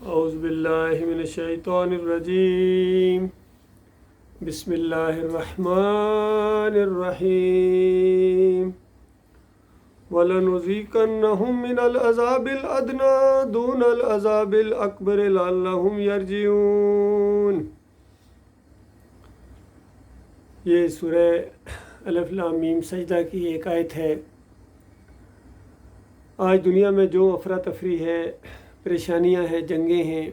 اعوذ باللہ من الشیطان الرجیم بسم اللہ الرحمن الرحیم وَلَنُذِيقَنَّهُم مِّنَ الْعَذَابِ الْأَدْنَىٰ دُونَ الْعَذَابِ الْأَكْبَرِ لَعَلَّهُمْ يَرْجِعُونَ۔ یہ سورہ الف لام میم سجدہ کی ایک آیت ہے۔ آج دنیا میں جو افراتفری ہے، پریشانیاں ہیں، جنگیں ہیں،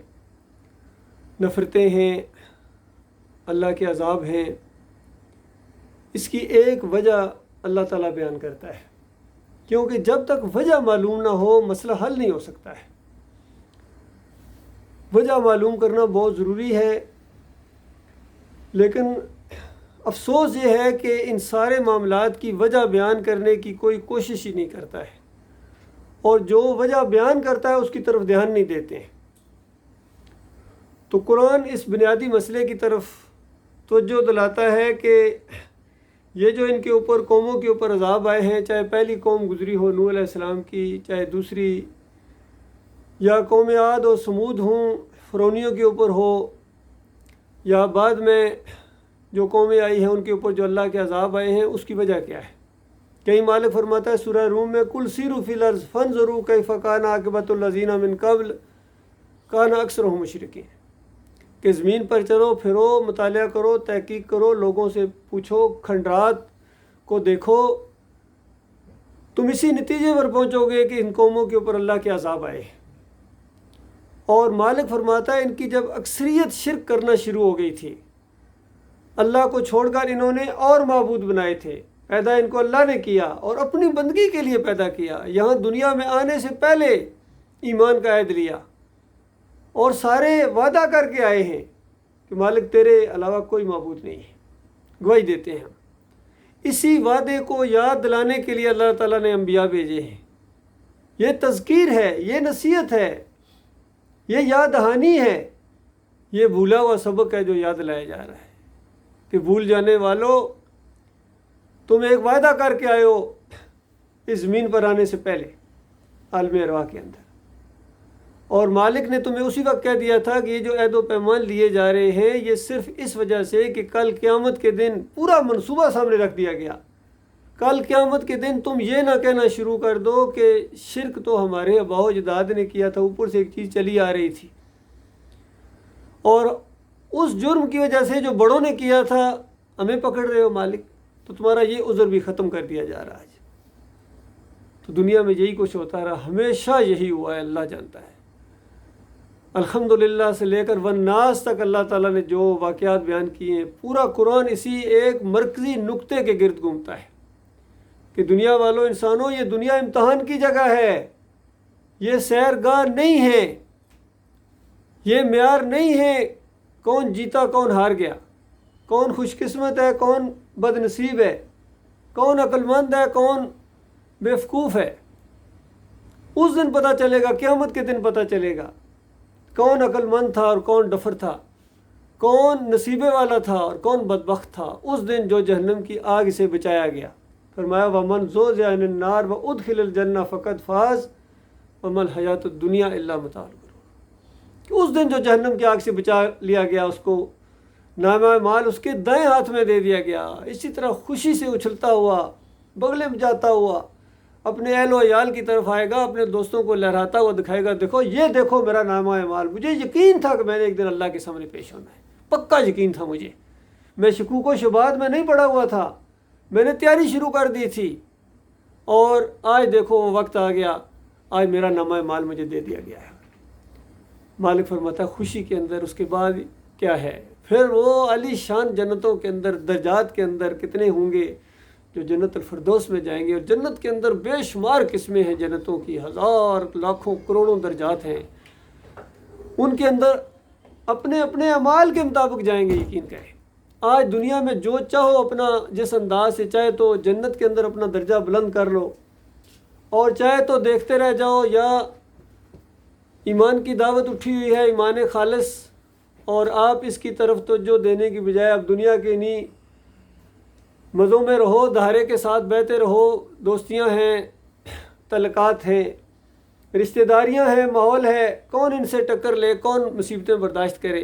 نفرتیں ہیں، اللہ کے عذاب ہیں، اس کی ایک وجہ اللہ تعالیٰ بیان کرتا ہے، کیونکہ جب تک وجہ معلوم نہ ہو مسئلہ حل نہیں ہو سکتا ہے۔ وجہ معلوم کرنا بہت ضروری ہے، لیکن افسوس یہ ہے کہ ان سارے معاملات کی وجہ بیان کرنے کی کوئی کوشش ہی نہیں کرتا ہے، اور جو وجہ بیان کرتا ہے اس کی طرف دھیان نہیں دیتے ہیں۔ تو قرآن اس بنیادی مسئلے کی طرف توجہ دلاتا ہے کہ یہ جو ان کے اوپر قوموں کے اوپر عذاب آئے ہیں، چاہے پہلی قوم گزری ہو نوح علیہ السلام کی، چاہے دوسری، یا قوم عاد و سمود ہوں فرعونیوں کے اوپر ہو، یا بعد میں جو قومیں آئی ہیں ان کے اوپر جو اللہ کے عذاب آئے ہیں، اس کی وجہ کیا ہے؟ کہیں مالک فرماتا ہے سورہ روم میں کل سیروا فی الارض فانظروا کیف کان عاقبۃ الذین من قبل کان اکثرهم مشرکین، کہ زمین پر چلو پھرو، مطالعہ کرو، تحقیق کرو، لوگوں سے پوچھو، کھنڈرات کو دیکھو، تم اسی نتیجے پر پہنچو گے کہ ان قوموں کے اوپر اللہ کے عذاب آئے۔ اور مالک فرماتا ہے ان کی جب اکثریت شرک کرنا شروع ہو گئی تھی، اللہ کو چھوڑ کر انہوں نے اور معبود بنائے تھے، پیدا ان کو اللہ نے کیا اور اپنی بندگی کے لیے پیدا کیا، یہاں دنیا میں آنے سے پہلے ایمان کا عہد لیا اور سارے وعدہ کر کے آئے ہیں کہ مالک تیرے علاوہ کوئی معبود نہیں ہے، گواہی دیتے ہیں ہم۔ اسی وعدے کو یاد دلانے کے لیے اللہ تعالیٰ نے انبیاء بھیجے ہیں۔ یہ تذکیر ہے، یہ نصیحت ہے، یہ یاد دہانی ہے، یہ بھولا ہوا سبق ہے جو یاد لایا جا رہا ہے کہ بھول جانے والوں، تم ایک وعدہ کر کے آئے ہو اس زمین پر آنے سے پہلے عالم ارواح کے اندر، اور مالک نے تمہیں اسی وقت کہہ دیا تھا کہ یہ جو عہد و پیمان لیے جا رہے ہیں یہ صرف اس وجہ سے کہ کل قیامت کے دن پورا منصوبہ سامنے رکھ دیا گیا۔ کل قیامت کے دن تم یہ نہ کہنا شروع کر دو کہ شرک تو ہمارے آباء و اجداد نے کیا تھا، اوپر سے ایک چیز چلی آ رہی تھی، اور اس جرم کی وجہ سے جو بڑوں نے کیا تھا ہمیں پکڑ رہے ہو مالک، تو تمہارا یہ عذر بھی ختم کر دیا جا رہا ہے۔ تو دنیا میں یہی کچھ ہوتا رہا، ہمیشہ یہی ہوا ہے، اللہ جانتا ہے۔ الحمدللہ سے لے کر والناس تک اللہ تعالیٰ نے جو واقعات بیان کیے ہیں، پورا قرآن اسی ایک مرکزی نقطے کے گرد گھومتا ہے کہ دنیا والوں، انسانوں، یہ دنیا امتحان کی جگہ ہے، یہ سیرگاہ نہیں ہے، یہ معیار نہیں ہے کون جیتا کون ہار گیا، کون خوش قسمت ہے کون بد نصیب ہے، کون عقل مند ہے کون بیوقوف ہے۔ اس دن پتہ چلے گا، قیامت کے دن پتہ چلے گا کون عقل مند تھا اور کون ڈفر تھا، کون نصیبے والا تھا اور کون بدبخت تھا۔ اس دن جو جہنم کی آگ سے بچایا گیا، فرمایا وَمَنْ زُحْزِحَ عَنِ النَّارِ وَأُدْخِلَ الْجَنَّةَ فَقَدْ فَازَ وَمَا الْحَيَاةُ الدُّنْيَا إِلَّا مَتَاعُ الْغُرُورِ۔ کہ اس دن جو جہنم کی آگ سے بچا لیا گیا، اس کو نامہ مال اس کے دائیں ہاتھ میں دے دیا گیا، اسی طرح خوشی سے اچھلتا ہوا، بغلے میں جاتا ہوا اپنے اہل و عیال کی طرف آئے گا، اپنے دوستوں کو لہراتا ہوا دکھائے گا، دیکھو یہ دیکھو میرا نامہ مال، مجھے یقین تھا کہ میں نے ایک دن اللہ کے سامنے پیش ہونا ہے، پکا یقین تھا مجھے، میں شکوک و شبہات میں نہیں پڑا ہوا تھا، میں نے تیاری شروع کر دی تھی، اور آج دیکھو وہ وقت آ گیا، آج میرا نامہ مال مجھے دے دیا گیا ہے۔ مالک فرماتا ہے خوشی کے اندر اس کے بعد کیا ہے؟ پھر وہ علی شان جنتوں کے اندر، درجات کے اندر کتنے ہوں گے جو جنت الفردوس میں جائیں گے، اور جنت کے اندر بے شمار قسمیں ہیں جنتوں کی، ہزار لاکھوں کروڑوں درجات ہیں، ان کے اندر اپنے اپنے اعمال کے مطابق جائیں گے۔ یقین کریں، آج دنیا میں جو چاہو اپنا جس انداز سے چاہے تو جنت کے اندر اپنا درجہ بلند کر لو، اور چاہے تو دیکھتے رہ جاؤ، یا ایمان کی دعوت اٹھی ہوئی ہے، ایمان خالص، اور آپ اس کی طرف توجہ دینے کی بجائے اب دنیا کے انہی مزوں میں رہو، دھارے کے ساتھ بہتے رہو، دوستیاں ہیں، تعلقات ہیں، رشتہ داریاں ہیں، ماحول ہے، کون ان سے ٹکر لے، کون مصیبتیں برداشت کرے۔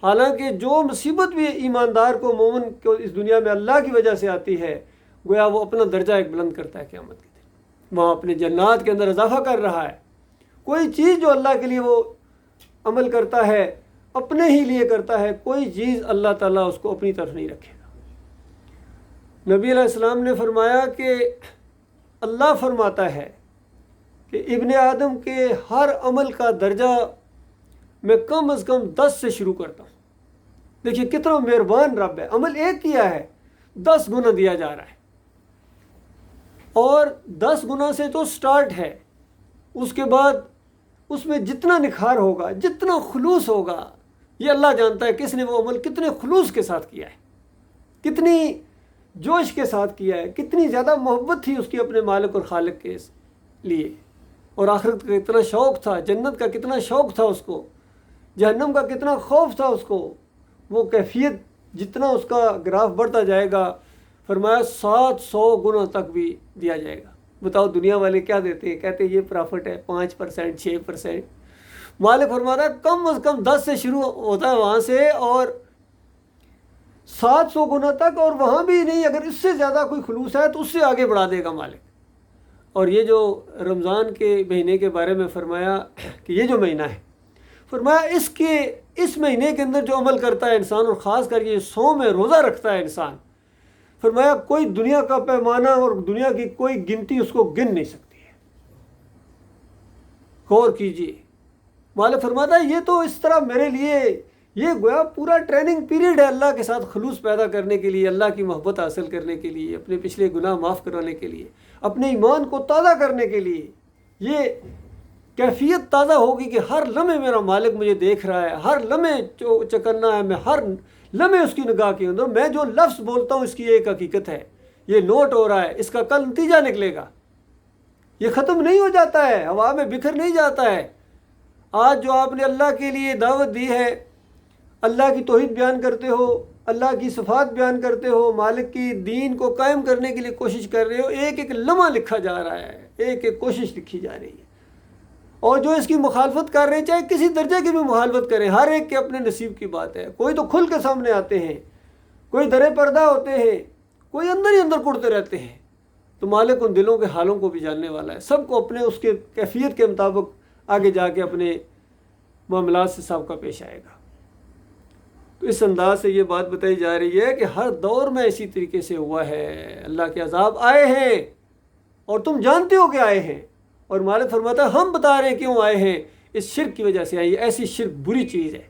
حالانکہ جو مصیبت بھی ایماندار کو، مومن کو اس دنیا میں اللہ کی وجہ سے آتی ہے، گویا وہ اپنا درجہ ایک بلند کرتا ہے قیامت کے دن، وہاں اپنے جنات کے اندر اضافہ کر رہا ہے۔ کوئی چیز جو اللہ کے لیے وہ عمل کرتا ہے اپنے ہی لیے کرتا ہے، کوئی چیز اللہ تعالیٰ اس کو اپنی طرف نہیں رکھے گا۔ نبی علیہ السلام نے فرمایا کہ اللہ فرماتا ہے کہ ابن آدم کے ہر عمل کا درجہ میں کم از کم 10 سے شروع کرتا ہوں۔ دیکھیے کتنا مہربان رب ہے، عمل ایک کیا ہے 10 گنا دیا جا رہا ہے، اور 10 گنا سے تو سٹارٹ ہے، اس کے بعد اس میں جتنا نکھار ہوگا، جتنا خلوص ہوگا، یہ اللہ جانتا ہے کس نے وہ عمل کتنے خلوص کے ساتھ کیا ہے، کتنی جوش کے ساتھ کیا ہے، کتنی زیادہ محبت تھی اس کی اپنے مالک اور خالق کے لیے، اور آخرت کا کتنا شوق تھا، جنت کا کتنا شوق تھا اس کو، جہنم کا کتنا خوف تھا اس کو۔ وہ کیفیت جتنا اس کا گراف بڑھتا جائے گا، فرمایا 700 گنا تک بھی دیا جائے گا۔ بتاؤ دنیا والے کیا دیتے ہیں، کہتے ہیں یہ پرافٹ ہے 5%، 6%۔ مالک فرماتا ہے کم از کم 10 سے شروع ہوتا ہے وہاں سے، اور 700 گنا تک، اور وہاں بھی نہیں، اگر اس سے زیادہ کوئی خلوص ہے تو اس سے آگے بڑھا دے گا مالک۔ اور یہ جو رمضان کے مہینے کے بارے میں فرمایا کہ یہ جو مہینہ ہے، فرمایا اس مہینے کے اندر جو عمل کرتا ہے انسان، اور خاص کر یہ صوم ہے، روزہ رکھتا ہے انسان، فرمایا کوئی دنیا کا پیمانہ اور دنیا کی کوئی گنتی اس کو گن نہیں سکتی ہے۔ غور کیجیے، مالک فرماتا ہے یہ تو اس طرح میرے لیے یہ گویا پورا ٹریننگ پیریڈ ہے اللہ کے ساتھ خلوص پیدا کرنے کے لیے، اللہ کی محبت حاصل کرنے کے لیے، اپنے پچھلے گناہ معاف کرانے کے لیے، اپنے ایمان کو تازہ کرنے کے لیے۔ یہ کیفیت تازہ ہوگی کہ ہر لمحے میرا مالک مجھے دیکھ رہا ہے، ہر لمحے چکرنا ہے، میں ہر لمحے اس کی نگاہ کے اندر، میں جو لفظ بولتا ہوں اس کی ایک حقیقت ہے، یہ نوٹ ہو رہا ہے، اس کا کل نتیجہ نکلے گا، یہ ختم نہیں ہو جاتا ہے، ہوا میں بکھر نہیں جاتا ہے۔ آج جو آپ نے اللہ کے لیے دعوت دی ہے، اللہ کی توحید بیان کرتے ہو، اللہ کی صفات بیان کرتے ہو، مالک کی دین کو قائم کرنے کے لیے کوشش کر رہے ہو، ایک ایک لمحہ لکھا جا رہا ہے، ایک ایک کوشش لکھی جا رہی ہے۔ اور جو اس کی مخالفت کر رہے ہیں، چاہے کسی درجے کی بھی مخالفت کریں، ہر ایک کے اپنے نصیب کی بات ہے۔ کوئی تو کھل کے سامنے آتے ہیں، کوئی درے پردہ ہوتے ہیں، کوئی اندر ہی اندر کڑتے رہتے ہیں۔ تو مالک ان دلوں کے حالوں کو بھی جاننے والا ہے، سب کو اپنے اس کے کیفیت کے مطابق آگے جا کے اپنے معاملات سے سابقہ پیش آئے گا۔ تو اس انداز سے یہ بات بتائی جا رہی ہے کہ ہر دور میں اسی طریقے سے ہوا ہے، اللہ کے عذاب آئے ہیں اور تم جانتے ہو کہ آئے ہیں، اور مالک فرماتا ہے ہم بتا رہے ہیں کیوں آئے ہیں، اس شرک کی وجہ سے آئی، ایسی شرک بری چیز ہے۔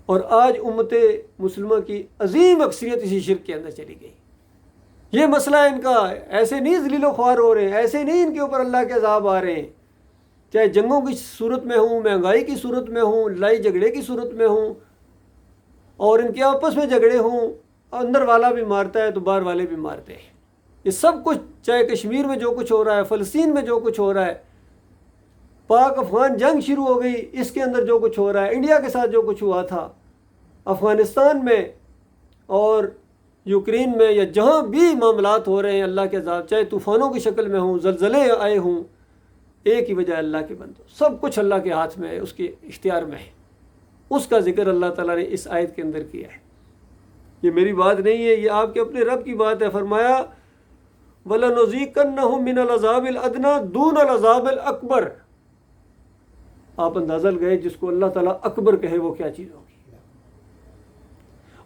اور آج امت مسلمہ کی عظیم اکثریت اسی شرک کے اندر چلی گئی۔ یہ مسئلہ ان کا ایسے نہیں ذلیل و خوار ہو رہے ہیں، ایسے نہیں ان کے اوپر اللہ کے عذاب آ رہے ہیں، چاہے جنگوں کی صورت میں ہوں، مہنگائی کی صورت میں ہوں، لڑائی جھگڑے کی صورت میں ہوں، اور ان کے آپس میں جھگڑے ہوں، اندر والا بھی مارتا ہے تو باہر والے بھی مارتے ہیں۔ یہ سب کچھ، چاہے کشمیر میں جو کچھ ہو رہا ہے، فلسطین میں جو کچھ ہو رہا ہے، پاک افغان جنگ شروع ہو گئی، اس کے اندر جو کچھ ہو رہا ہے، انڈیا کے ساتھ جو کچھ ہوا تھا، افغانستان میں اور یوکرین میں، یا جہاں بھی معاملات ہو رہے ہیں، اللہ کے عذاب چاہے طوفانوں کی شکل میں ہوں، زلزلے آئے ہوں، ایک ہی وجہ اللہ کے بندو، سب کچھ اللہ کے ہاتھ میں ہے، اس کے اختیار میں ہے۔ اس کا ذکر اللہ تعالیٰ نے اس آیت کے اندر کیا ہے۔ یہ میری بات نہیں ہے، یہ آپ کے اپنے رب کی بات ہے۔ فرمایا وَلَنُذِيقَنَّهُم مِّنَ الْعَذَابِ الْأَدْنَىٰ دُونَ الْعَذَابِ الْأَكْبَرِ۔ آپ اندازہ لگائے جس کو اللہ تعالیٰ اکبر کہے وہ کیا چیز ہوگی۔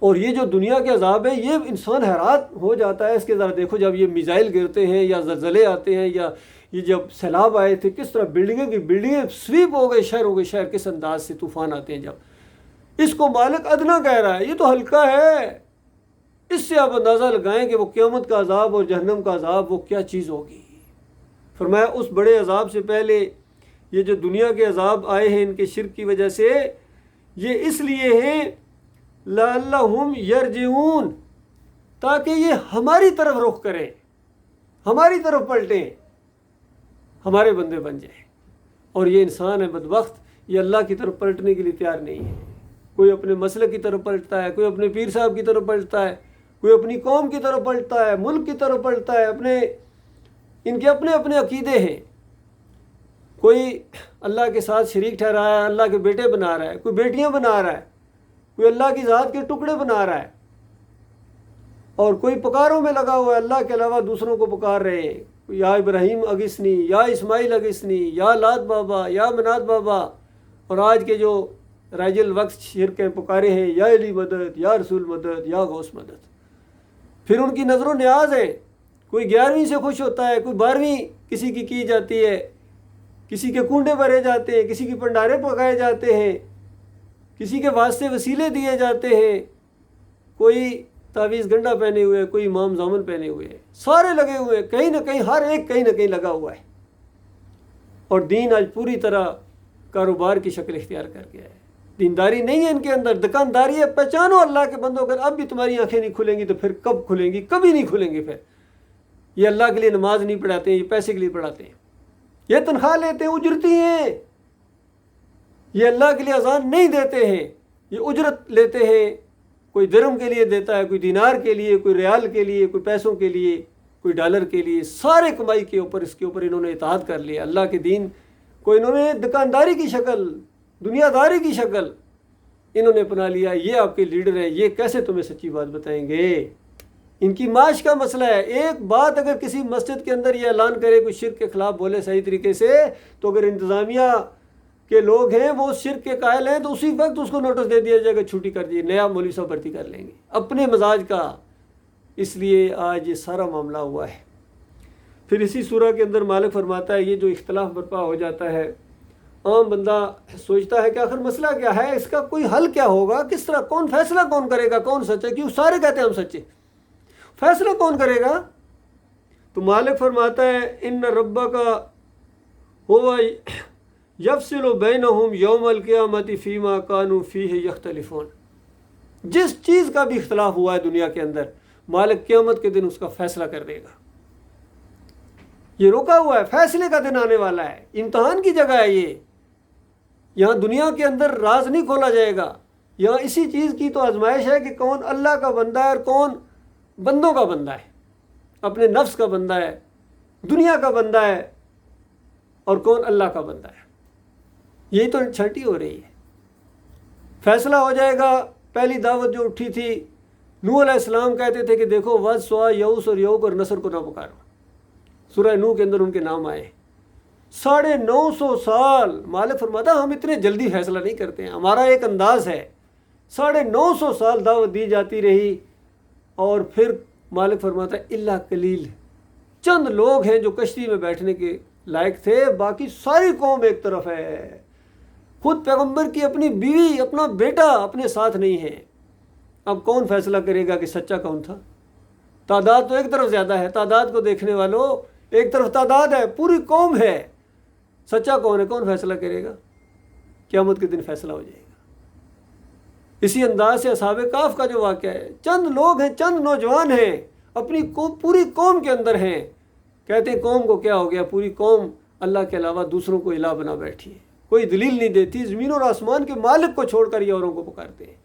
اور یہ جو دنیا کے عذاب ہیں، یہ انسان حیران ہو جاتا ہے اس کے، ذرا دیکھو جب یہ میزائل گرتے ہیں یا زلزلے آتے ہیں، یا یہ جب سیلاب آئے تھے، کس طرح بلڈنگیں سویپ ہو گئے، شہر کس انداز سے طوفان آتے ہیں۔ جب اس کو مالک ادنا کہہ رہا ہے، یہ تو ہلکا ہے، اس سے آپ اندازہ لگائیں کہ وہ قیامت کا عذاب اور جہنم کا عذاب وہ کیا چیز ہوگی۔ فرمایا اس بڑے عذاب سے پہلے یہ جو دنیا کے عذاب آئے ہیں ان کے شرک کی وجہ سے، یہ اس لیے ہیں لَعَلَّهُمْ يَرْجِعُونَ، تاکہ یہ ہماری طرف رخ کریں، ہماری طرف پلٹیں، ہمارے بندے بن جائیں۔ اور یہ انسان ہے بدبخت، یہ اللہ کی طرف پلٹنے کے لیے تیار نہیں ہے۔ کوئی اپنے مسلک کی طرف پلٹتا ہے، کوئی اپنے پیر صاحب کی طرف پلٹتا ہے، کوئی اپنی قوم کی طرف پلٹتا ہے، ملک کی طرف پلٹتا ہے، ان کے اپنے اپنے عقیدے ہیں۔ کوئی اللہ کے ساتھ شریک ٹھہرایا ہے، اللہ کے بیٹے بنا رہا ہے، کوئی بیٹیاں بنا رہا ہے، کوئی اللہ کی ذات کے ٹکڑے بنا رہا ہے، اور کوئی پکاروں میں لگا ہوا ہے، اللہ کے علاوہ دوسروں کو پکار رہے ہیں، یا ابراہیم اگسنی، یا اسماعیل اگسنی، یا لات بابا، یا منات بابا، اور آج کے جو رائج الوقت شرک کے پکارے ہیں، یا علی مدد، یا رسول مدد، یا غوث مدد. پھر ان کی نظر و نیاز ہے، کوئی 11ویں سے خوش ہوتا ہے، کوئی 12ویں کسی کی جاتی ہے، کسی کے کنڈے بھرے جاتے ہیں، کسی کی پنڈارے پکائے جاتے ہیں، کسی کے واسطے وسیلے دیے جاتے ہیں، کوئی تعویذ گنڈا پہنے ہوئے، کوئی امام زامن پہنے ہوئے، سارے لگے ہوئے، کہیں نہ کہیں ہر ایک کہیں نہ کہیں لگا ہوا ہے. اور دین آج پوری طرح کاروبار کی شکل اختیار کر گیا ہے. دینداری نہیں ہے ان کے اندر، دکانداری ہے. پہچانو اللہ کے بندوں، اگر اب بھی تمہاری آنکھیں نہیں کھلیں گی تو پھر کب کھلیں گی؟ کبھی نہیں کھلیں گی. پھر یہ اللہ کے لیے نماز نہیں پڑھاتے ہیں، یہ پیسے کے لیے پڑھاتے ہیں، یہ تنخواہ لیتے ہیں، اجرتی ہیں. یہ اللہ کے لیے اذان نہیں دیتے ہیں، یہ اجرت لیتے ہیں. کوئی درہم کے لیے دیتا ہے، کوئی دینار کے لیے، کوئی ریال کے لیے، کوئی پیسوں کے لیے، کوئی ڈالر کے لیے. سارے کمائی کے اوپر اس کے اوپر انہوں نے اطاعت کر لیا. اللہ کے دین کو انہوں نے دکانداری کی شکل، دنیا داری کی شکل انہوں نے اپنا لیا. یہ آپ کے لیڈر ہیں، یہ کیسے تمہیں سچی بات بتائیں گے؟ ان کی معاش کا مسئلہ ہے. ایک بات اگر کسی مسجد کے اندر یہ اعلان کرے، کوئی شرک کے خلاف بولے صحیح طریقے سے، تو اگر انتظامیہ کے لوگ ہیں وہ شرک کے قائل ہیں تو اسی وقت اس کو نوٹس دے دیا جائے گا، چھٹی کر دیجیے، نیا مولوی صاحب بھرتی کر لیں گے اپنے مزاج کا. اس لیے آج یہ سارا معاملہ ہوا ہے. پھر اسی سورہ کے اندر مالک فرماتا ہے یہ جو اختلاف برپا ہو جاتا ہے، عام بندہ سوچتا ہے کہ آخر مسئلہ کیا ہے، اس کا کوئی حل کیا ہوگا، کس طرح، کون فیصلہ کون کرے گا، کون سچ ہے؟ کیوں سارے کہتے ہیں ہم سچے، فیصلہ کون کرے گا؟ تو مالک فرماتا ہے ان ربک ہوا یفصل بینہم یوم القیامت فیما کانوا فیہ یختلفون. جس چیز کا بھی اختلاف ہوا ہے دنیا کے اندر، مالک قیامت کے دن اس کا فیصلہ کر دے گا. یہ روکا ہوا ہے، فیصلے کا دن آنے والا ہے. امتحان کی جگہ ہے یہ. یہاں دنیا کے اندر راز نہیں کھولا جائے گا. یہاں اسی چیز کی تو آزمائش ہے کہ کون اللہ کا بندہ ہے اور کون بندوں کا بندہ ہے، اپنے نفس کا بندہ ہے، دنیا کا بندہ ہے، اور کون اللہ کا بندہ ہے. یہی تو چھٹی ہو رہی ہے. فیصلہ ہو جائے گا. پہلی دعوت جو اٹھی تھی، نوح علیہ السلام کہتے تھے کہ دیکھو ود، سوا، یعوس اور یعوق اور نصر کو نہ پکارو. سورہ نوح کے اندر ان کے نام آئے. 950 سال مالک فرماتا ہم اتنے جلدی فیصلہ نہیں کرتے ہیں، ہمارا ایک انداز ہے. 950 سال دعوت دی جاتی رہی، اور پھر مالک فرماتا ہے اللہ قلیل، چند لوگ ہیں جو کشتی میں بیٹھنے کے لائق تھے، باقی ساری قوم ایک طرف ہے. خود پیغمبر کی اپنی بیوی، اپنا بیٹا اپنے ساتھ نہیں ہے. اب کون فیصلہ کرے گا کہ سچا کون تھا؟ تعداد تو ایک طرف زیادہ ہے، تعداد کو دیکھنے والوں ایک طرف تعداد ہے، پوری قوم ہے، سچا کون ہے؟ کون فیصلہ کرے گا؟ قیامت کے دن فیصلہ ہو جائے گا. اسی انداز سے اصحاب کہف کا جو واقعہ ہے، چند لوگ ہیں، چند نوجوان ہیں، اپنی پوری قوم کے اندر ہیں. کہتے ہیں قوم کو کیا ہو گیا؟ پوری قوم اللہ کے علاوہ دوسروں کو الہ بنا بیٹھی ہے، کوئی دلیل نہیں دیتی، زمین اور آسمان کے مالک کو چھوڑ کر یہ اوروں کو پکارتے ہیں.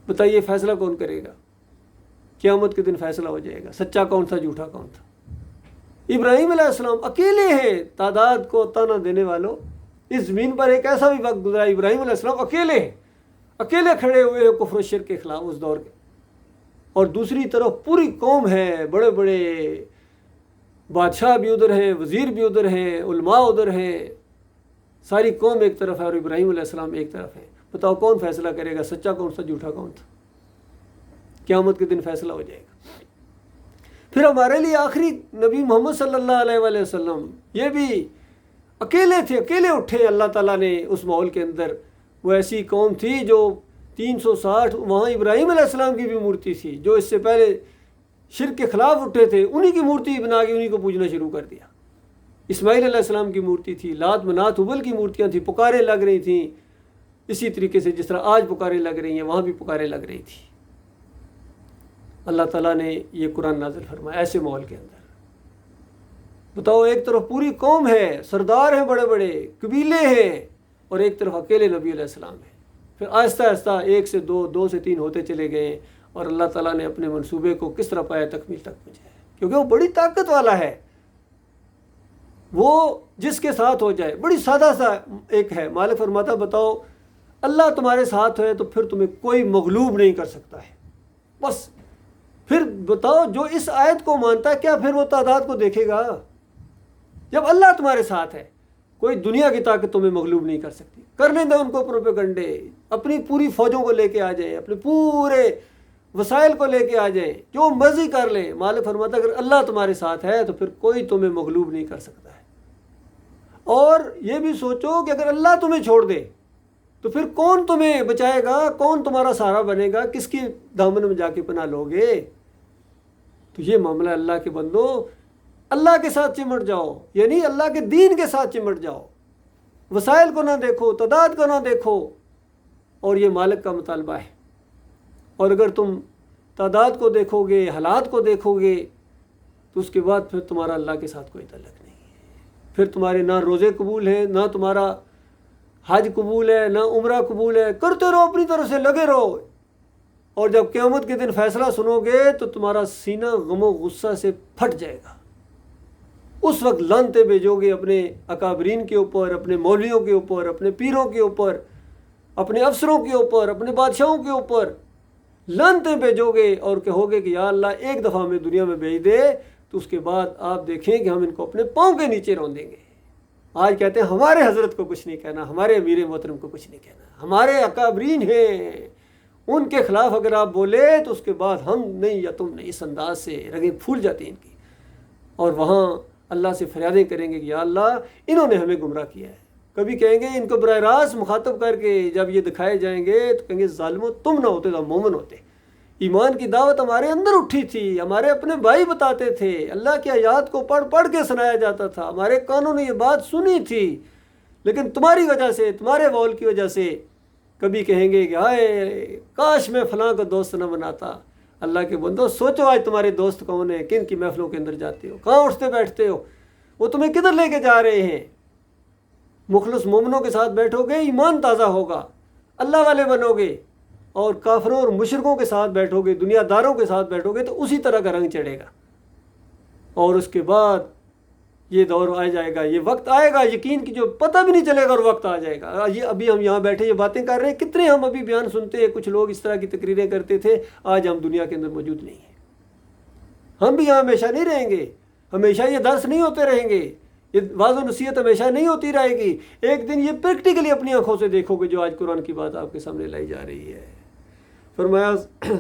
بتائیے فیصلہ کون کرے گا؟ قیامت کے دن فیصلہ ہو جائے گا، سچا کون تھا، جھوٹا کون تھا. ابراہیم علیہ السلام اکیلے ہیں تعداد کو تانا دینے والوں. اس زمین پر ایک ایسا بھی وقت گزرا، ابراہیم علیہ السلام اکیلے ہیں، اکیلے کھڑے ہوئے ہیں کفر و شرک کے خلاف اس دور کے. اور دوسری طرف پوری قوم ہے، بڑے بڑے بادشاہ بھی ادھر ہیں، وزیر بھی ادھر ہیں، علماء ادھر ہیں، ساری قوم ایک طرف ہے اور ابراہیم علیہ السلام ایک طرف ہے. بتاؤ کون فیصلہ کرے گا، سچا کون تھا، جھوٹا کون تھا؟ قیامت کے دن فیصلہ ہو جائے گا. پھر ہمارے لیے آخری نبی محمد صلی اللہ علیہ وآلہ وسلم، یہ بھی اکیلے تھے، اکیلے اٹھے اللہ تعالیٰ نے اس ماحول کے اندر. وہ ایسی قوم تھی جو 360، وہاں ابراہیم علیہ السلام کی بھی مورتی تھی، جو اس سے پہلے شرک کے خلاف اٹھے تھے، انہی کی مورتی بنا کے انہی کو پوجنا شروع کر دیا. اسماعیل علیہ السلام کی مورتی تھی، لات منات حبل کی مورتیاں تھیں، پکاریں لگ رہی تھیں. اسی طریقے سے جس طرح آج پکاریں لگ رہی ہیں، وہاں بھی پکاریں لگ رہی تھی. اللہ تعالیٰ نے یہ قرآن نازل فرمایا ایسے ماحول کے اندر. بتاؤ ایک طرف پوری قوم ہے، سردار ہیں، بڑے بڑے قبیلے ہیں، اور ایک طرف اکیلے نبی علیہ السلام ہیں. پھر آہستہ آہستہ 1 سے 2، 2 سے 3 ہوتے چلے گئے، اور اللہ تعالیٰ نے اپنے منصوبے کو کس طرح پایا تکمیل تک پہنچایا، کیونکہ وہ بڑی طاقت والا ہے. وہ جس کے ساتھ ہو جائے. بڑی سادہ سا ایک ہے. مالک فرماتا بتاؤ اللہ تمہارے ساتھ ہے تو پھر تمہیں کوئی مغلوب نہیں کر سکتا ہے. بس پھر بتاؤ جو اس آیت کو مانتا ہے کیا پھر وہ تعداد کو دیکھے گا؟ جب اللہ تمہارے ساتھ ہے کوئی دنیا کی طاقت تمہیں مغلوب نہیں کر سکتی. کرنے دیں ان کو پروپیگنڈے، اپنی پوری فوجوں کو لے کے آ جائیں، اپنے پورے وسائل کو لے کے آ جائیں، جو مرضی کر لیں. مالک فرماتا اگر اللہ تمہارے ساتھ ہے تو پھر کوئی تمہیں مغلوب نہیں کر سکتا ہے. اور یہ بھی سوچو کہ اگر اللہ تمہیں چھوڑ دے تو پھر کون تمہیں بچائے گا؟ کون تمہارا سہارا بنے گا؟ کس کی دامن میں جا کے پناہ لوگے؟ تو یہ معاملہ اللہ کے بندو، اللہ کے ساتھ چمٹ جاؤ، یعنی اللہ کے دین کے ساتھ چمٹ جاؤ. وسائل کو نہ دیکھو، تعداد کو نہ دیکھو. اور یہ مالک کا مطالبہ ہے. اور اگر تم تعداد کو دیکھو گے، حالات کو دیکھو گے تو اس کے بعد پھر تمہارا اللہ کے ساتھ کوئی تعلق نہیں ہے. پھر تمہارے نہ روزے قبول ہیں، نہ تمہارا حج قبول ہے، نہ عمرہ قبول ہے. کرتے رہو، اپنی طرف سے لگے رہو. اور جب قیامت کے دن فیصلہ سنو گے تو تمہارا سینہ غم و غصہ سے پھٹ جائے گا. اس وقت لعنتیں بھیجو گے اپنے اکابرین کے اوپر، اپنے مولویوں کے اوپر، اپنے پیروں کے اوپر، اپنے افسروں کے اوپر، اپنے بادشاہوں کے اوپر لعنتیں بھیجو گے اور کہو گے کہ یا اللہ ایک دفعہ ہمیں دنیا میں بھیج دے تو اس کے بعد آپ دیکھیں کہ ہم ان کو اپنے پاؤں کے نیچے رون دیں گے. آج کہتے ہیں ہمارے حضرت کو کچھ نہیں کہنا، ہمارے امیر محترم کو کچھ نہیں کہنا، ہمارے اکابرین ہیں، ان کے خلاف اگر آپ بولے تو اس کے بعد ہم نہیں یا تم نہیں. اس انداز سے رگیں پھول جاتی ہیں ان کی. اور وہاں اللہ سے فریادیں کریں گے کہ یا اللہ انہوں نے ہمیں گمراہ کیا ہے. کبھی کہیں گے ان کو براہ راست مخاطب کر کے جب یہ دکھائے جائیں گے تو کہیں گے ظالموں تم نہ ہوتے تو ہم مومن ہوتے. ایمان کی دعوت ہمارے اندر اٹھی تھی، ہمارے اپنے بھائی بتاتے تھے، اللہ کی آیات کو پڑھ پڑھ کے سنایا جاتا تھا، ہمارے کانوں نے یہ بات سنی تھی. لیکن تمہاری وجہ سے، تمہارے بول کی وجہ سے کبھی کہیں گے کہ ہائے کاش میں فلاں کو دوست نہ بناتا. اللہ کے بندو سوچو آج تمہارے دوست کون ہیں، کن کی محفلوں کے اندر جاتے ہو، کہاں اٹھتے بیٹھتے ہو، وہ تمہیں کدھر لے کے جا رہے ہیں. مخلص مومنوں کے ساتھ بیٹھو گے ایمان تازہ ہوگا، اللہ والے بنو گے. اور کافروں اور مشرکوں کے ساتھ بیٹھو گے، دنیا داروں کے ساتھ بیٹھو گے تو اسی طرح کا رنگ چڑھے گا. اور اس کے بعد یہ دور آ جائے گا، یہ وقت آئے گا یقین کی جو پتہ بھی نہیں چلے گا اور وقت آ جائے گا. یہ ابھی ہم یہاں بیٹھے یہ باتیں کر رہے ہیں، کتنے ہم ابھی بیان سنتے ہیں. کچھ لوگ اس طرح کی تقریریں کرتے تھے، آج ہم دنیا کے اندر موجود نہیں ہیں. ہم بھی یہاں ہمیشہ نہیں رہیں گے، ہمیشہ یہ درس نہیں ہوتے رہیں گے، یہ واضح و نصیحت ہمیشہ نہیں ہوتی رہے گی. ایک دن یہ پریکٹیکلی اپنی آنکھوں سے دیکھو گے جو آج قرآن کی بات آپ کے سامنے لائی جا رہی ہے. فرمایا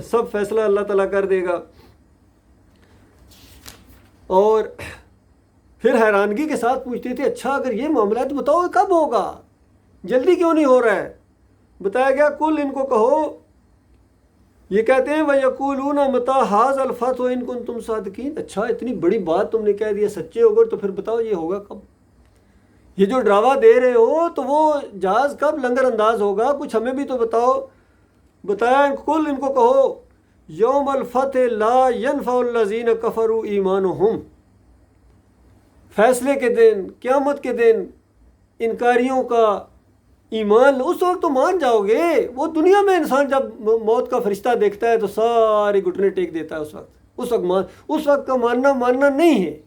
سب فیصلہ اللہ تعالیٰ کر دے گا. اور پھر حیرانگی کے ساتھ پوچھتے تھے اچھا اگر یہ معاملہ ہے تو بتاؤ کب ہوگا، جلدی کیوں نہیں ہو رہا ہے؟ بتایا گیا کل ان کو کہو، یہ کہتے ہیں وَيَقُولُونَ مَتَىٰ هَٰذَا الْفَتْحُ إِن كُنتُمْ صَادِقِينَ. اچھا اتنی بڑی بات تم نے کہہ دی، سچے ہو گئے تو پھر بتاؤ یہ ہوگا کب؟ یہ جو ڈراوا دے رہے ہو تو وہ جہاز کب لنگر انداز ہوگا، کچھ ہمیں بھی تو بتاؤ. بتایا کل ان کو کہو یوم الفتح لا ينفع الذین کفروا ایمانہم. فیصلے کے دن، قیامت کے دن انکاریوں کا ایمان اس وقت تو مان جاؤ گے. وہ دنیا میں انسان جب موت کا فرشتہ دیکھتا ہے تو سارے گھٹنے ٹیک دیتا ہے. اس وقت کا ماننا نہیں ہے.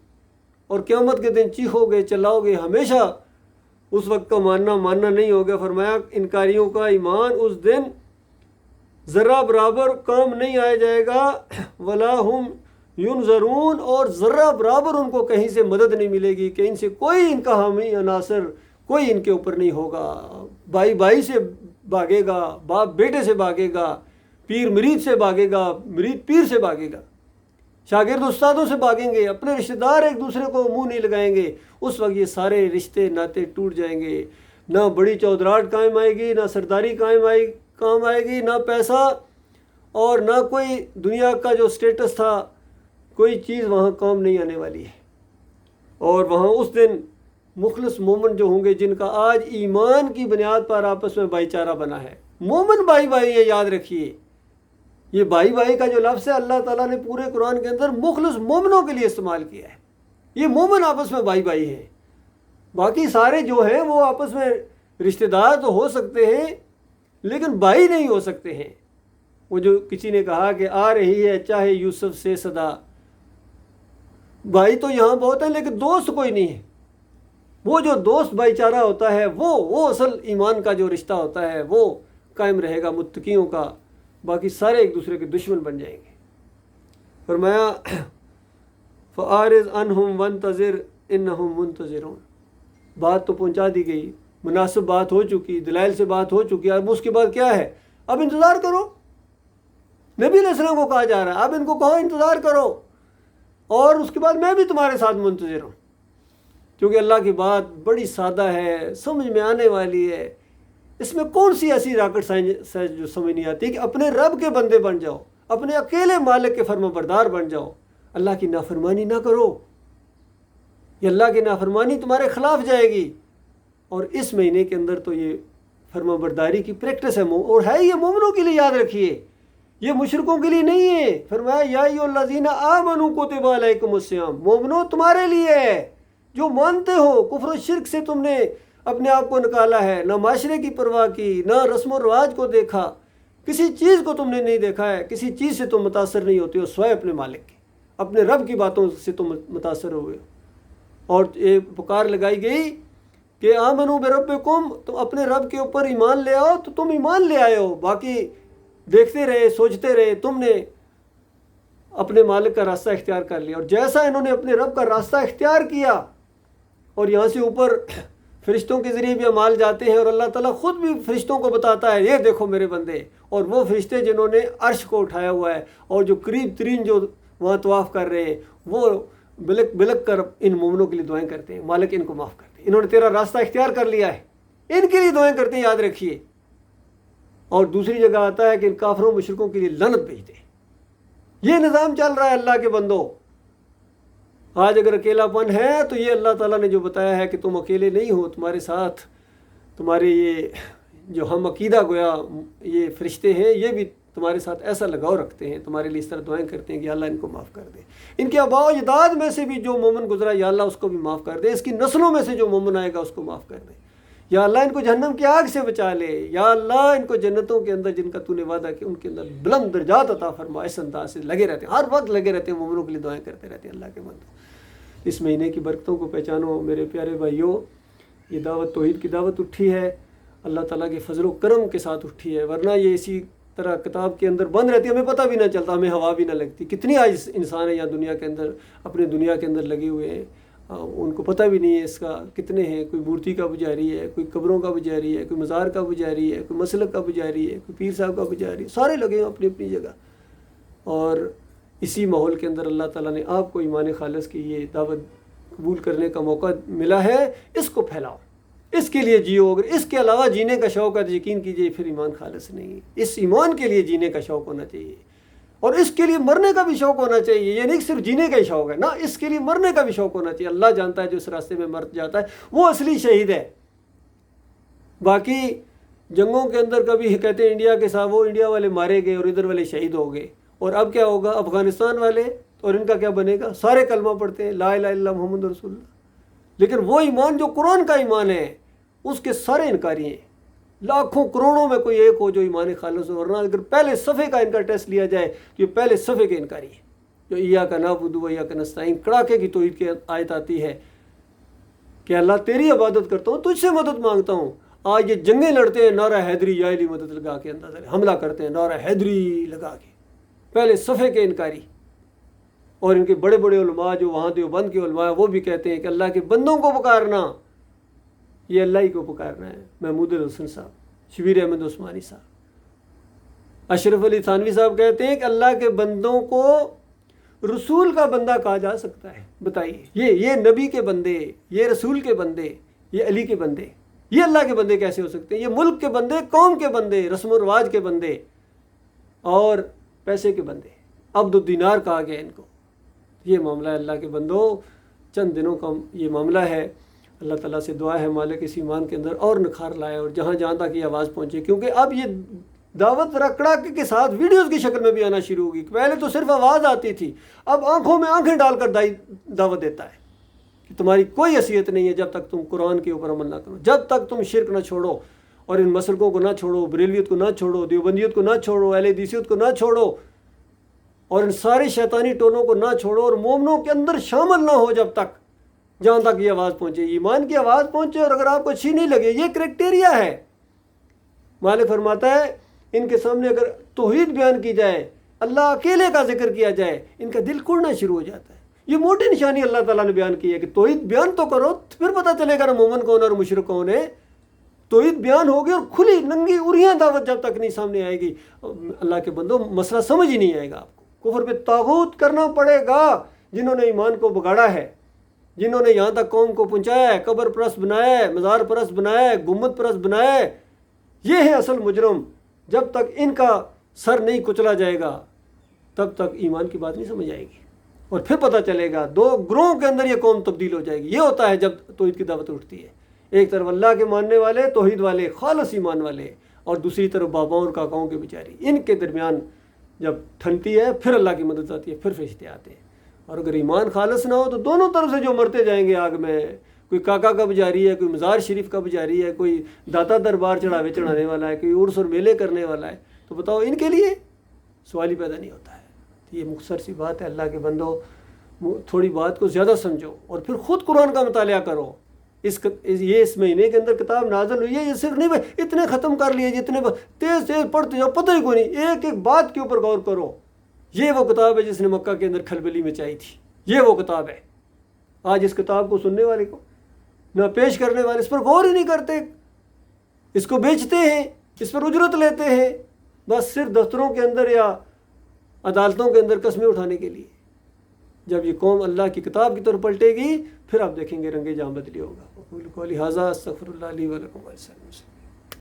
اور قیامت کے دن چیخو گے چلاؤ گے ہمیشہ، اس وقت کا ماننا نہیں ہوگا. فرمایا انکاریوں کا ایمان اس دن ذرہ برابر کام نہیں آیا جائے گا. ولا ہم ینظرون، اور ذرہ برابر ان کو کہیں سے مدد نہیں ملے گی کہ ان سے کوئی ان کا حامی عناصر کوئی ان کے اوپر نہیں ہوگا. بھائی بھائی سے بھاگے گا، باپ بیٹے سے بھاگے گا، پیر مرید سے بھاگے گا، مرید پیر سے بھاگے گا، شاگرد استادوں سے بھاگیں گے، اپنے رشتہ دار ایک دوسرے کو منہ نہیں لگائیں گے. اس وقت یہ سارے رشتے ناطے ٹوٹ جائیں گے. نہ بڑی چودراہٹ قائم آئے گی، نہ سرداری کام آئے گی، نہ پیسہ اور نہ کوئی دنیا کا جو سٹیٹس تھا، کوئی چیز وہاں کام نہیں آنے والی ہے. اور وہاں اس دن مخلص مومن جو ہوں گے جن کا آج ایمان کی بنیاد پر آپس میں بھائی چارہ بنا ہے. مومن بھائی بھائی یہ یاد رکھیے، یہ بھائی بھائی کا جو لفظ ہے اللہ تعالیٰ نے پورے قرآن کے اندر مخلص مومنوں کے لیے استعمال کیا ہے. یہ مومن آپس میں بھائی بھائی ہیں. باقی سارے جو ہیں وہ آپس میں رشتہ دار تو ہو سکتے ہیں لیکن بھائی نہیں ہو سکتے ہیں. وہ جو کسی نے کہا کہ آ رہی ہے چاہے یوسف سے صدا، بھائی تو یہاں بہت ہیں لیکن دوست کوئی نہیں ہے. وہ جو دوست بھائی چارہ ہوتا ہے وہ اصل ایمان کا جو رشتہ ہوتا ہے وہ قائم رہے گا متقیوں کا، باقی سارے ایک دوسرے کے دشمن بن جائیں گے۔ فرمایا فَأَعْرِضْ عَنْهُمْ وَانْتَظِرْ إِنَّهُمْ مُنْتَظِرُونَ، بات تو پہنچا دی گئی، مناسب بات ہو چکی، دلائل سے بات ہو چکی، اب اس کے بعد کیا ہے؟ اب انتظار کرو۔ نبی علیہ السلام کو کہا جا رہا ہے اب ان کو کہو انتظار کرو، اور اس کے بعد میں بھی تمہارے ساتھ منتظر ہوں، کیونکہ اللہ کی بات بڑی سادہ ہے، سمجھ میں آنے والی ہے۔ اس میں کون سی ایسی راکٹ سائنس ہے جو سمجھ نہیں آتی کہ اپنے رب کے بندے بن جاؤ، اپنے اکیلے مالک کے فرما بردار بن جاؤ، اللہ کی نافرمانی نہ کرو۔ یہ اللہ کی نافرمانی تمہارے خلاف جائے گی، اور اس مہینے کے اندر تو یہ فرما برداری کی پریکٹس ہے، اور ہے یہ مومنوں کے لیے، یاد رکھیے، یہ مشرکوں کے لیے نہیں ہے۔ فرمایا یا ایھا الذین آمنوا کتب علیکم الصیام، مومنوں تمہارے لیے ہے جو مانتے ہو، کفر و شرک سے تم نے اپنے آپ کو نکالا ہے، نہ معاشرے کی پرواہ کی، نہ رسم و رواج کو دیکھا، کسی چیز کو تم نے نہیں دیکھا ہے، کسی چیز سے تم متاثر نہیں ہوتے ہو سوائے اپنے مالک کے، اپنے رب کی باتوں سے تم متاثر ہوئے ہو۔ اور ایک پکار لگائی گئی کہ آمنوا بربکم، تم اپنے رب کے اوپر ایمان لے آؤ، تو تم ایمان لے آئے ہو، باقی دیکھتے رہے، سوچتے رہے، تم نے اپنے مالک کا راستہ اختیار کر لیا۔ اور جیسا انہوں نے اپنے رب کا راستہ اختیار کیا، اور یہاں سے اوپر فرشتوں کے ذریعے بھی اعمال جاتے ہیں، اور اللہ تعالیٰ خود بھی فرشتوں کو بتاتا ہے یہ دیکھو میرے بندے، اور وہ فرشتے جنہوں نے عرش کو اٹھایا ہوا ہے، اور جو قریب ترین جو وہاں طواف کر رہے ہیں، وہ بلک بلک کر ان مومنوں کے لیے دعائیں کرتے ہیں، مالک ان کو معاف کر دے، انہوں نے تیرا راستہ اختیار کر لیا ہے، ان کے لیے دعائیں کرتے ہیں، یاد رکھیے۔ اور دوسری جگہ آتا ہے کہ ان کافروں مشرکوں کے لیے لعنت بھیج دے۔ یہ نظام چل رہا ہے اللہ کے بندوں۔ آج اگر اکیلا پن ہے تو یہ اللہ تعالیٰ نے جو بتایا ہے کہ تم اکیلے نہیں ہو، تمہارے ساتھ تمہارے یہ جو ہم عقیدہ گویا یہ فرشتے ہیں، یہ بھی تمہارے ساتھ ایسا لگاؤ رکھتے ہیں، تمہارے لیے اس طرح دعائیں کرتے ہیں کہ اللہ ان کو معاف کر دے، ان کے آباء و اجداد میں سے بھی جو مومن گزرا یا اللہ اس کو بھی معاف کر دے، اس کی نسلوں میں سے جو مومن آئے گا اس کو معاف کر دے، یا اللہ ان کو جہنم کی آگ سے بچا لے، یا اللہ ان کو جنتوں کے اندر جن کا تو نے وعدہ کیا ان کے اندر بلند درجات عطا فرما۔ اس انداز سے لگے رہتے ہیں، ہر وقت لگے رہتے ہیں، مومنوں کے لیے دعائیں کرتے رہتے ہیں اللہ کے بندوں۔ اس مہینے کی برکتوں کو پہچانو میرے پیارے بھائیوں، یہ دعوت توحید کی دعوت اٹھی ہے، اللہ تعالیٰ کے فضل و کرم کے ساتھ اٹھی ہے، ورنہ یہ اسی طرح کتاب کے اندر بند رہتی، ہمیں پتہ بھی نہ چلتا، ہمیں ہوا بھی نہ لگتی۔ کتنی آج انسان ہیں یہاں دنیا کے اندر، اپنے دنیا کے اندر لگے ہوئے ہیں، ان کو پتہ بھی نہیں ہے اس کا کتنے ہیں، کوئی مورتی کا پجاری ہے، کوئی قبروں کا پجاری ہے، کوئی مزار کا پجاری ہے، کوئی مسلک کا پجاری ہے، کوئی پیر صاحب کا پجاری ہے، سارے لگے ہیں اپنی اپنی جگہ۔ اور اسی ماحول کے اندر اللہ تعالیٰ نے آپ کو ایمان خالص کی یہ دعوت قبول کرنے کا موقع ملا ہے، اس کو پھیلاؤ، اس کے لیے جیو۔ اگر اس کے علاوہ جینے کا شوق ہے تو یقین کیجئے پھر ایمان خالص نہیں ہے۔ اس ایمان کے لیے جینے کا شوق ہونا چاہیے، اور اس کے لیے مرنے کا بھی شوق ہونا چاہیے۔ یہ نہیں صرف جینے کا ہی شوق ہے نا، اس کے لیے مرنے کا بھی شوق ہونا چاہیے۔ اللہ جانتا ہے جو اس راستے میں مر جاتا ہے وہ اصلی شہید ہے۔ باقی جنگوں کے اندر کبھی کہتے ہیں انڈیا کے ساتھ، وہ انڈیا والے مارے گئے اور ادھر والے شہید ہو گئے، اور اب کیا ہوگا افغانستان والے، اور ان کا کیا بنے گا؟ سارے کلمہ پڑھتے ہیں لا الہ الا اللہ محمد رسول اللہ، لیکن وہ ایمان جو قرآن کا ایمان ہے اس کے سارے انکاری ہیں۔ لاکھوں کروڑوں میں کوئی ایک ہو جو ایمان خالص ہو، ورنہ اگر پہلے صفحے کا ان کا ٹیسٹ لیا جائے کہ پہلے صفحے کے انکاری ہیں، جو ایاک نعبد و ایاک نستعین کڑاکے کی توحید کی آیت آتی ہے کہ اللہ تیری عبادت کرتا ہوں، تجھ سے مدد مانگتا ہوں۔ آج یہ جنگیں لڑتے ہیں نعرہ حیدری یا علی مدد لگا کے، اندازہ حملہ کرتے ہیں نعرہ حیدری لگا کے، پہلے صفحے کے انکاری۔ اور ان کے بڑے بڑے علماء جو وہاں دیوبند کے علماء ہیں وہ بھی کہتے ہیں کہ اللہ کے بندوں کو پکارنا یہ اللہ ہی کو پکارنا ہے۔ محمود الحسن صاحب، شبیر احمد عثمانی صاحب، اشرف علی تھانوی صاحب کہتے ہیں کہ اللہ کے بندوں کو رسول کا بندہ کہا جا سکتا ہے۔ بتائیے یہ نبی کے بندے، یہ رسول کے بندے، یہ علی کے بندے، یہ اللہ کے بندے کیسے ہو سکتے ہیں؟ یہ ملک کے بندے، قوم کے بندے، رسم و رواج کے بندے اور پیسے کے بندے، عبد الدینار کہا گیا ان کو۔ یہ معاملہ ہے اللہ کے بندوں، چند دنوں کا یہ معاملہ ہے۔ اللہ تعالیٰ سے دعا ہے مالک اس ایمان کے اندر اور نکھار لائے، اور جہاں جہاں تک یہ آواز پہنچے، کیونکہ اب یہ دعوت رکڑا کے ساتھ ویڈیوز کی شکل میں بھی آنا شروع ہوگی۔ پہلے تو صرف آواز آتی تھی، اب آنکھوں میں آنکھیں ڈال کر دعوت دیتا ہے کہ تمہاری کوئی حیثیت نہیں ہے جب تک تم قرآن کے اوپر عمل نہ کرو، جب تک تم شرک نہ چھوڑو، اور ان مسلکوں کو نہ چھوڑو، بریلویت کو نہ چھوڑو، دیوبندیت کو نہ چھوڑو، اہل حدیثیت کو نہ چھوڑو، اور ان سارے شیطانی ٹولوں کو نہ چھوڑو، اور مومنوں کے اندر شامل نہ ہو جب تک، جہاں تک یہ آواز پہنچے، ایمان کی آواز پہنچے اور اگر آپ کو اچھی نہیں لگے، یہ کریکٹیریا ہے۔ مالک فرماتا ہے ان کے سامنے اگر توحید بیان کی جائے، اللہ اکیلے کا ذکر کیا جائے، ان کا دل کڑنا شروع ہو جاتا ہے۔ یہ موٹی نشانی اللہ تعالیٰ نے بیان کی ہے کہ توحید بیان تو کرو، پھر پتہ چلے گا نا مومن کون اور مشرک کون ہے۔ توحید بیان ہوگی اور کھلی ننگی اریاں دعوت جب تک نہیں سامنے آئے گی، اللہ کے بندوں مسئلہ سمجھ ہی نہیں آئے گا آپ کو۔ کفر پہ طاغوت کرنا پڑے گا جنہوں نے ایمان کو بگاڑا ہے، جنہوں نے یہاں تک قوم کو پہنچایا ہے، قبر پرست بنایا ہے، مزار پرست بنایا ہے، گنبد پرست بنایا ہے۔ یہ ہے اصل مجرم۔ جب تک ان کا سر نہیں کچلا جائے گا تب تک ایمان کی بات نہیں سمجھ آئے گی، اور پھر پتہ چلے گا دو گروہوں کے اندر یہ قوم تبدیل ہو جائے گی۔ یہ ہوتا ہے جب توحید کی دعوت اٹھتی ہے، ایک طرف اللہ کے ماننے والے، توحید والے، خالص ایمان والے، اور دوسری طرف باباؤں اور کاکاؤں کے بیچاری، ان کے درمیان جب ٹھنتی ہے پھر اللہ کی مدد آتی ہے، پھر فرشتے آتے ہیں۔ اور اگر ایمان خالص نہ ہو تو دونوں طرف سے جو مرتے جائیں گے آگ میں، کوئی کاکا کا پجاری ہے، کوئی مزار شریف کا پجاری ہے، کوئی داتا دربار چڑھاوے چڑھانے والا ہے، کوئی عرس اور میلے کرنے والا ہے، تو بتاؤ ان کے لیے سوال ہی پیدا نہیں ہوتا ہے۔ یہ مختصر سی بات ہے، اللہ کے بندو تھوڑی بات کو زیادہ سمجھو اور پھر خود قرآن کا مطالعہ کرو۔ اس مہینے کے اندر کتاب نازل ہوئی ہے، یہ صرف نہیں بھائی اتنے ختم کر لیے، جتنے تیز تیز پڑھتے جاؤ، پتہ ہی کوئی نہیں، ایک ایک بات کے اوپر غور کرو۔ یہ وہ کتاب ہے جس نے مکہ کے اندر کھلبلی مچائی تھی، یہ وہ کتاب ہے۔ آج اس کتاب کو سننے والے کو نہ پیش کرنے والے اس پر غور ہی نہیں کرتے، اس کو بیچتے ہیں، اس پر اجرت لیتے ہیں، بس صرف دفتروں کے اندر یا عدالتوں کے اندر قسمیں اٹھانے کے لیے۔ جب یہ قوم اللہ کی کتاب کی طرف پلٹے گی پھر آپ دیکھیں گے رنگ جام بدلی ہوگا۔ قولی ھذا استغفر اللہ لی ولکم ولسائر المسلمین۔